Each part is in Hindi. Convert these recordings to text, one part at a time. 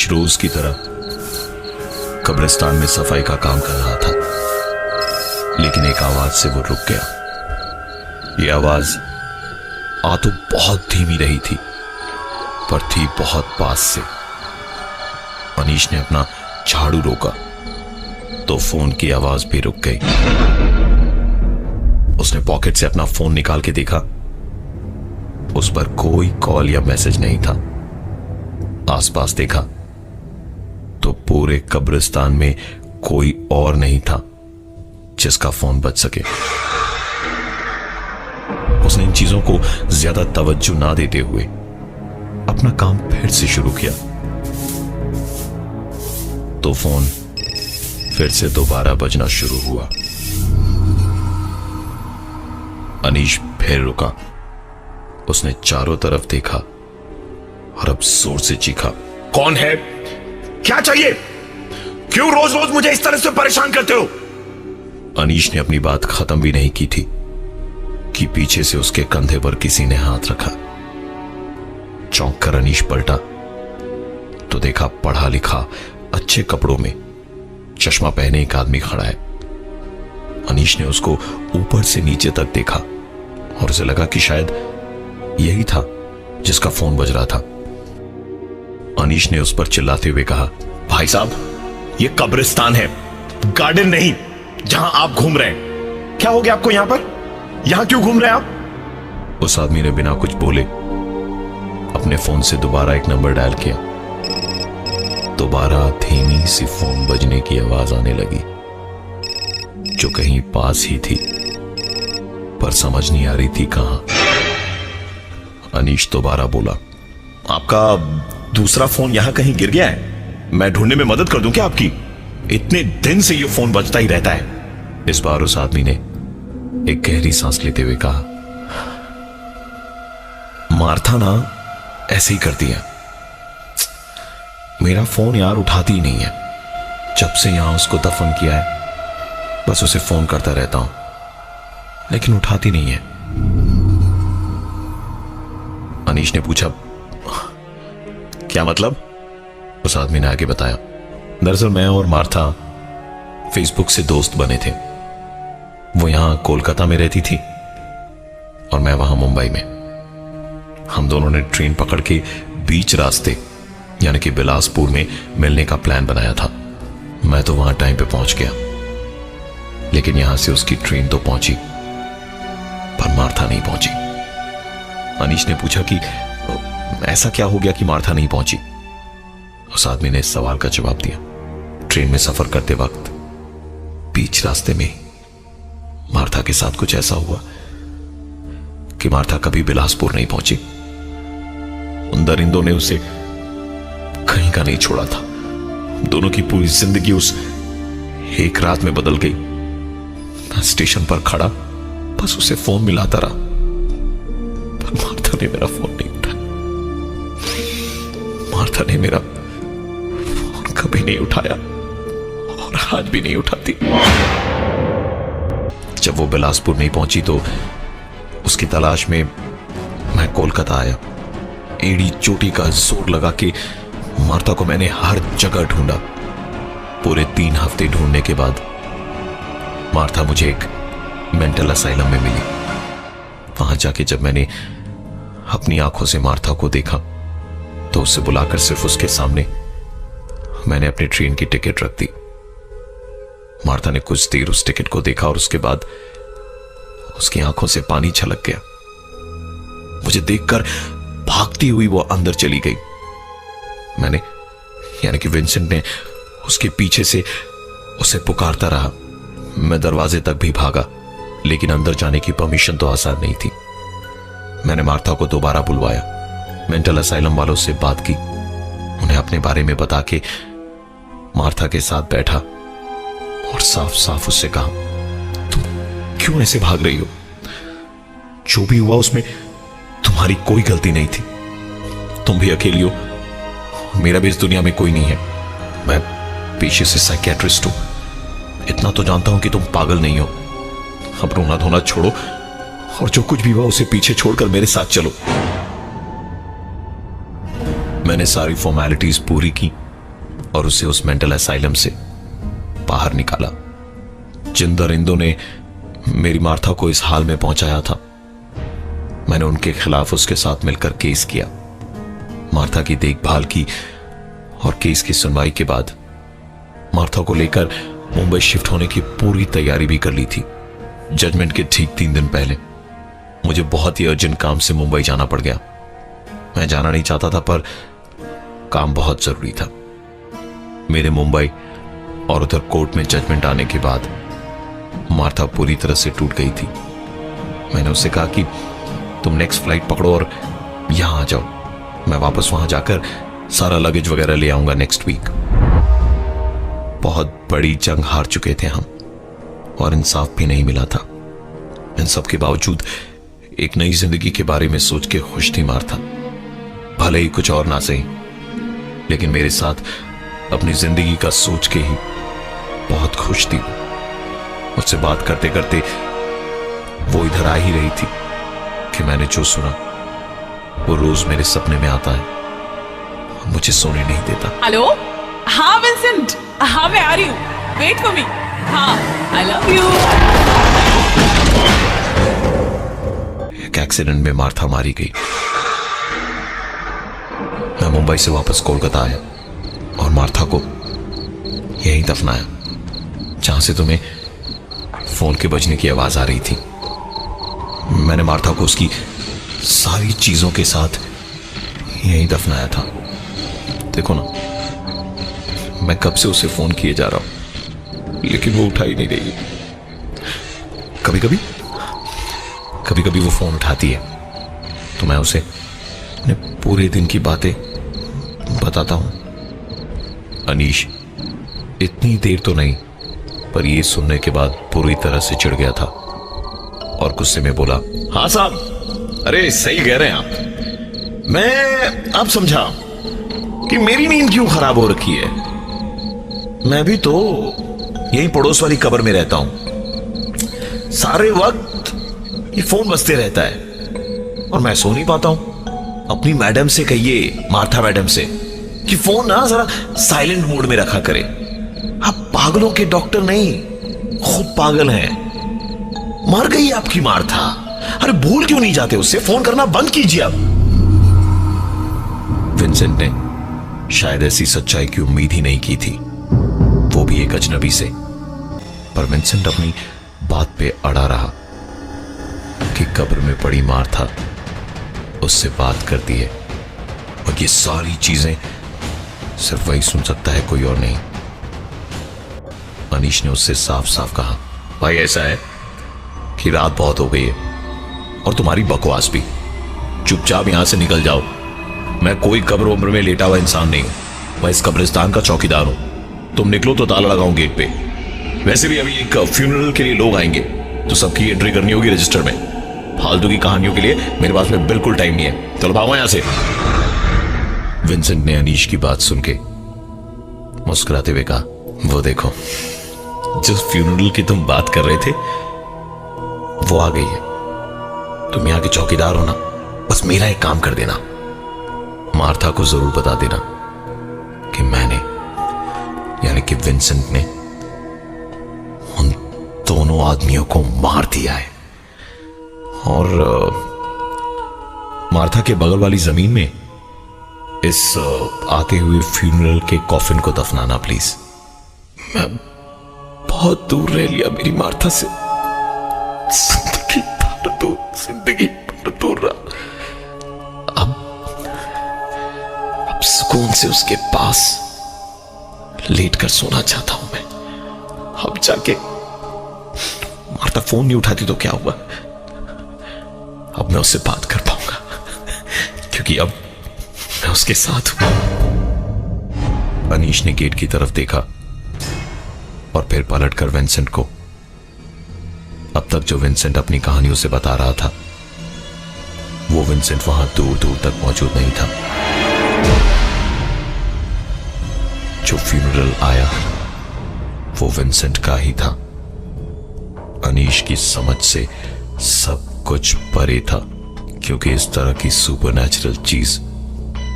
अनीश रोज की तरह कब्रिस्तान में सफाई का काम कर रहा था, लेकिन एक आवाज से वो रुक गया। ये आवाज आ तो बहुत धीमी रही थी, पर थी बहुत पास से। अनीश ने अपना झाड़ू रोका तो फोन की आवाज भी रुक गई। उसने पॉकेट से अपना फोन निकाल के देखा, उस पर कोई कॉल या मैसेज नहीं था। आसपास देखा तो पूरे कब्रिस्तान में कोई और नहीं था जिसका फोन बज सके। उसने इन चीजों को ज्यादा तवज्जो ना देते हुए अपना काम फिर से शुरू किया तो फोन फिर से दोबारा बजना शुरू हुआ। अनीश फिर रुका। उसने चारों तरफ देखा और अब जोर से चीखा, कौन है? क्या चाहिए? क्यों रोज रोज मुझे इस तरह से परेशान करते हो? अनीश ने अपनी बात खत्म भी नहीं की थी कि पीछे से उसके कंधे पर किसी ने हाथ रखा। चौंक कर अनीश पलटा तो देखा पढ़ा लिखा अच्छे कपड़ों में चश्मा पहने एक आदमी खड़ा है। अनीश ने उसको ऊपर से नीचे तक देखा और उसे लगा कि शायद यही था जिसका फोन बज रहा था। अनीश ने उस पर चिल्लाते हुए कहा, भाई साहब, ये कब्रिस्तान है, गार्डन नहीं जहां आप घूम रहे हैं। क्या हो गया आपको? यहां पर यहां क्यों घूम रहे हैं आप? उस आदमी ने बिना कुछ बोले अपने फोन से दोबारा एक नंबर डायल किया। दोबारा धीमी सी फोन बजने की आवाज आने लगी जो कहीं पास ही थी, पर समझ नहीं आ रही थी कहां। अनीश दोबारा बोला, आपका दूसरा फोन यहां कहीं गिर गया है? मैं ढूंढने में मदद कर दूं क्या आपकी? इतने दिन से ये फोन बजता ही रहता है। इस बार उस आदमी ने एक गहरी सांस लेते हुए कहा, मार्था ना ऐसे ही करती है। मेरा फोन यार उठाती ही नहीं है। जब से यहां उसको दफन किया है बस उसे फोन करता रहता हूं, लेकिन उठाती नहीं है। अनीश ने पूछा, क्या मतलब? उस आदमी ने आगे बताया, दरअसल मैं और मार्था फेसबुक से दोस्त बने थे। वो यहां कोलकाता में रहती थी और मैं वहां मुंबई में। हम दोनों ने ट्रेन पकड़ के बीच रास्ते यानी कि बिलासपुर में मिलने का प्लान बनाया था। मैं तो वहां टाइम पे पहुंच गया, लेकिन यहां से उसकी ट्रेन तो पहुंची पर मार्था नहीं पहुंची। अनीश ने पूछा कि ऐसा क्या हो गया कि मार्था नहीं पहुंची। उस आदमी ने इस सवाल का जवाब दिया, ट्रेन में सफर करते वक्त बीच रास्ते में मार्था के साथ कुछ ऐसा हुआ कि मार्था कभी बिलासपुर नहीं पहुंची। उन दरिंदों ने उसे कहीं का नहीं छोड़ा था। दोनों की पूरी जिंदगी उस एक रात में बदल गई। मैं स्टेशन पर खड़ा बस उसे फोन मिलाता रहा, पर मार्था ने मेरा फोन नहीं उठाया। मार्था ने मेरा फोन कभी नहीं उठाया और आज भी नहीं उठाती। जब वो बिलासपुर नहीं पहुंची तो उसकी तलाश में मैं कोलकाता आया। एड़ी चोटी का जोर लगा के मार्था को मैंने हर जगह ढूंढा। पूरे 3 हफ्ते ढूंढने के बाद मार्था मुझे एक मेंटल असाइलम में मिली। वहां जाके जब मैंने अपनी आंखों से मार्था को देखा तो उसे बुलाकर सिर्फ उसके सामने मैंने अपनी ट्रेन की टिकट रख दी। मार्था ने कुछ देर उस टिकट को देखा और उसके बाद उसकी आंखों से पानी छलक गया। मुझे देखकर भागती हुई वो अंदर चली गई। मैंने यानी कि विंसेंट ने उसके पीछे से उसे पुकारता रहा। मैं दरवाजे तक भी भागा, लेकिन अंदर जाने की परमिशन तो आसान नहीं थी। मैंने मार्था को दोबारा बुलवाया, मेंटल असाइलम वालों से बात की, उन्हें अपने बारे में बता के मार्था के साथ बैठा और साफ साफ उससे कहा, तुम क्यों ऐसे भाग रही हो? जो भी हुआ उसमें तुम्हारी कोई गलती नहीं थी। तुम भी अकेली हो, मेरा भी इस दुनिया में कोई नहीं है। मैं पेशे से साइकियाट्रिस्ट हूं। इतना तो जानता हूं कि तुम पागल नहीं हो। अब रोना धोना छोड़ो और जो कुछ भी हुआ उसे पीछे छोड़कर मेरे साथ चलो। मैंने सारी फॉर्मेलिटीज पूरी की और उसे उस मेंटल असाइलम से बाहर निकाला जिन दरिंदों ने मेरी मार्था को इस हाल में पहुंचाया था। मैंने उनके खिलाफ उसके साथ मिलकर केस किया, मार्था की देखभाल की और केस की सुनवाई के बाद मार्था को लेकर मुंबई शिफ्ट होने की पूरी तैयारी भी कर ली थी। जजमेंट के ठीक 3 दिन पहले मुझे बहुत ही अर्जेंट काम से मुंबई जाना पड़ गया। मैं जाना नहीं चाहता था पर काम बहुत जरूरी था। मेरे मुंबई और उधर कोर्ट में जजमेंट आने के बाद मार्था पूरी तरह से टूट गई थी। मैंने उससे कहा कि तुम नेक्स्ट फ्लाइट पकड़ो और यहां आ जाओ, मैं वापस वहां जाकर सारा लगेज वगैरह ले आऊंगा नेक्स्ट वीक। बहुत बड़ी जंग हार चुके थे हम और इंसाफ भी नहीं मिला था। इन सब के बावजूद एक नई जिंदगी के बारे में सोच के खुश थी मार्था। भले ही कुछ और ना सही, लेकिन मेरे साथ अपनी जिंदगी का सोच के ही बहुत खुश थी। मुझसे बात करते करते वो इधर आ ही रही थी कि मैंने जो सुना वो रोज मेरे सपने में आता है और मुझे सोने नहीं देता। हेलो, हाँ विंसेंट, हाँ मैं आ रही हूँ, वेट फॉर मी। हाँ, आई लव यू। एक एक्सीडेंट में मार्था मारी गई। मैं मुंबई से वापस कोलकाता आया और मार्था को यहीं दफनाया जहां से तुम्हें फोन के बजने की आवाज आ रही थी। मैंने मार्था को उसकी सारी चीजों के साथ यहीं दफनाया था। देखो ना, मैं कब से उसे फोन किए जा रहा हूं लेकिन वो उठा ही नहीं रही। कभी कभी वो फोन उठाती है तो मैं उसे अपने पूरे दिन की बातें बताता हूं। अनीश इतनी देर तो नहीं, पर ये सुनने के बाद पूरी तरह से चिढ़ गया था और गुस्से में बोला, हाँ साहब, अरे सही कह रहे हैं आप। मैं अब समझा कि मेरी नींद क्यों खराब हो रखी है। मैं भी तो यही पड़ोस वाली कब्र में रहता हूं। सारे वक्त ये फोन बजते रहता है और मैं सो नहीं पाता हूं। अपनी मैडम से कहिए, मार्था मैडम से, कि फोन ना जरा साइलेंट मोड में रखा करे। आप पागलों के डॉक्टर नहीं, खुद पागल हैं। मर गई आपकी मार्था, अरे भूल क्यों नहीं जाते उससे? फोन करना बंद कीजिए अब। विंसेंट ने शायद ऐसी सच्चाई की उम्मीद ही नहीं की थी, वो भी एक अजनबी से। पर विंसेंट अपनी बात पे अड़ा रहा कि कब्र में पड़ी मार्था उससे बात करती है और ये सारी चीजें सिर्फ वही सुन सकता है, कोई और नहीं। अनीश ने उससे साफ साफ कहा, भाई ऐसा है कि रात बहुत हो गई है और तुम्हारी बकवास भी, चुपचाप यहां से निकल जाओ। मैं कोई कब्र उम्र में लेटा हुआ इंसान नहीं हूं, मैं इस कब्रिस्तान का चौकीदार हूं। तुम निकलो तो ताला लगाऊं गेट पे। वैसे भी अभी एक फ्यूनरल के लिए लोग आएंगे तो सबकी एंट्री करनी होगी रजिस्टर में। फालतू की कहानियों के लिए मेरे पास में बिल्कुल टाइम नहीं है, चलो भागो यहां से। विंसेंट ने अनीश की बात सुन के मुस्कुराते हुए कहा, वो देखो, जिस फ्यूनरल की तुम बात कर रहे थे वो आ गई है। तुम यहां के चौकीदार हो ना, बस मेरा एक काम कर देना, मार्था को जरूर बता देना कि मैंने, यानी कि विंसेंट ने उन दोनों आदमियों को मार दिया है। और मार्था के बगल वाली जमीन में इस आते हुए फ्यूनरल के कॉफिन को दफनाना प्लीज। मैं बहुत दूर रह लिया मेरी मार्था से, जिंदगी भर दूर रहा। अब सुकून से उसके पास लेट कर सोना चाहता हूं मैं। अब जाके मार्था फोन नहीं उठाती तो क्या हुआ, अब मैं उससे बात कर पाऊंगा क्योंकि अब मैं उसके साथ हूं। अनीश ने गेट की तरफ देखा और फिर पलटकर विंसेंट को। अब तक जो विंसेंट अपनी कहानी उसे बता रहा था वो विंसेंट वहां दूर दूर तक मौजूद नहीं था। जो फ्यूनरल आया वो विंसेंट का ही था। अनीश की समझ से सब कुछ परे था, क्योंकि इस तरह की सुपरनैचुरल चीज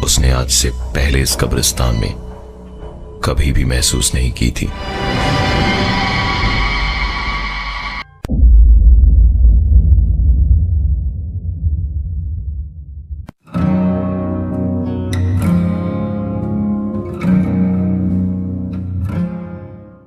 उसने आज से पहले इस कब्रिस्तान में कभी भी महसूस नहीं की थी।